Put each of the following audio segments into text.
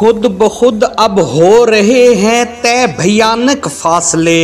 खुद ब खुद अब हो रहे हैं तय भयानक फासले,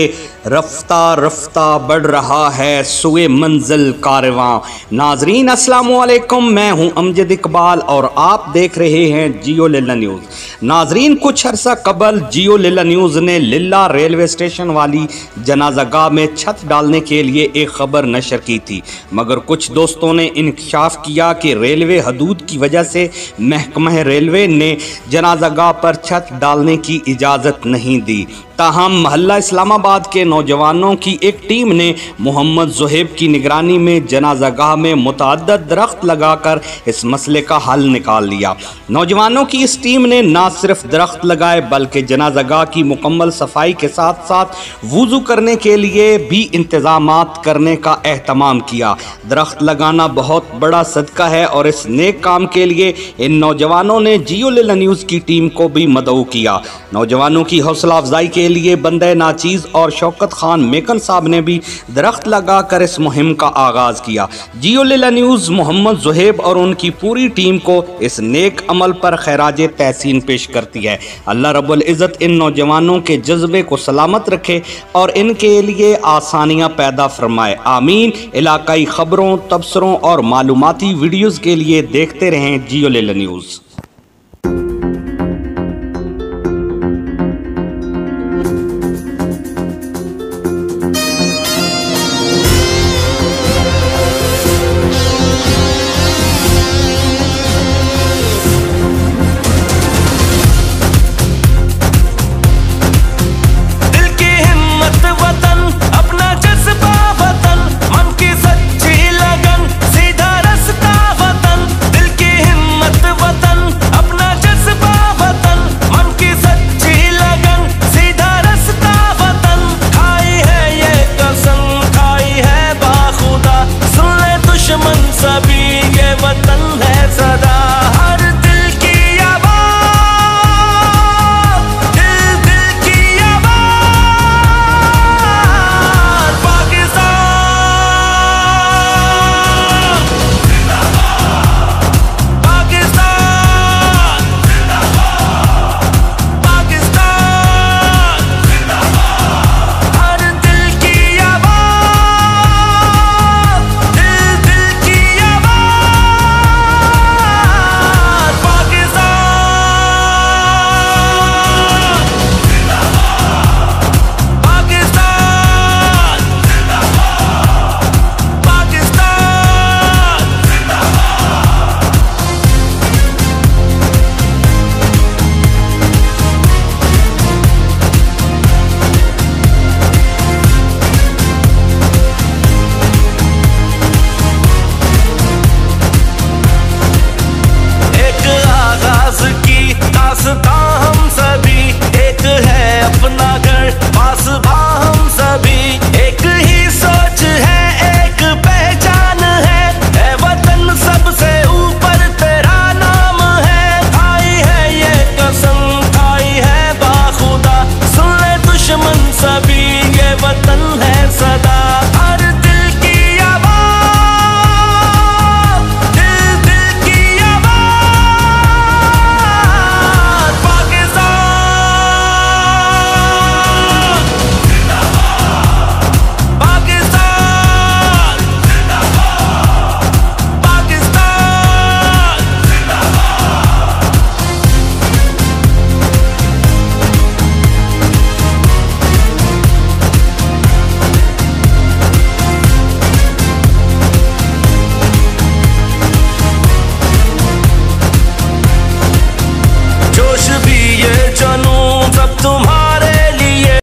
रफ्ता रफ्ता बढ़ रहा है सुए मंजिल कारवां। नाजरीन अस्सलाम वालेकुम, मैं हूं अमजद इकबाल और आप देख रहे हैं जियो लीला न्यूज़। नाजरीन, कुछ अर्सा कबल जियो लीला न्यूज़ ने लिल्ला रेलवे स्टेशन वाली जनाज़ागाह में छत डालने के लिए एक खबर नशर की थी, मगर कुछ दोस्तों ने इंकशाफ किया कि रेलवे हदूद की वजह से महकमा रेलवे ने जनाज़ागाह पर छत डालने की इजाज़त नहीं दी। ताहम मोहल्ला इस्लामाबाद के नौजवानों की एक टीम ने मोहम्मद ज़ुहैब की निगरानी में जनाज़ागाह में मुतअद्दिद दरख्त लगाकर इस मसले का हल निकाल लिया। नौजवानों की इस टीम ने न सिर्फ दरख्त लगाए बल्कि जनाज़ागाह की मुकम्मल सफाई के साथ साथ वुज़ू करने के लिए भी इंतज़ामात करने का एहतमाम किया। दरख्त लगाना बहुत बड़ा सदका है और इस नेक काम के लिए इन नौजवानों ने जियो लीला न्यूज़ की टीम को भी मदऊ किया। नौजवानों की हौसला अफजाई के लिए बंदे नाचीज़ और शौकत खान मेकन साहब ने भी दरख्त लगाकर इस मुहिम का आगाज़ किया। जियो लीला न्यूज़ मोहम्मद ज़ुहैब और उनकी पूरी टीम को इस नेक अमल पर खैराज तहसीन पेश करती है। अल्लाह रब्बुल इज़्ज़त इन नौजवानों के जज्बे को सलामत रखे और इनके लिए आसानियाँ पैदा फरमाए, आमीन। इलाकाई खबरों, तबसरों और मालूमाती वीडियोज़ के लिए देखते रहें जियो लीला न्यूज़।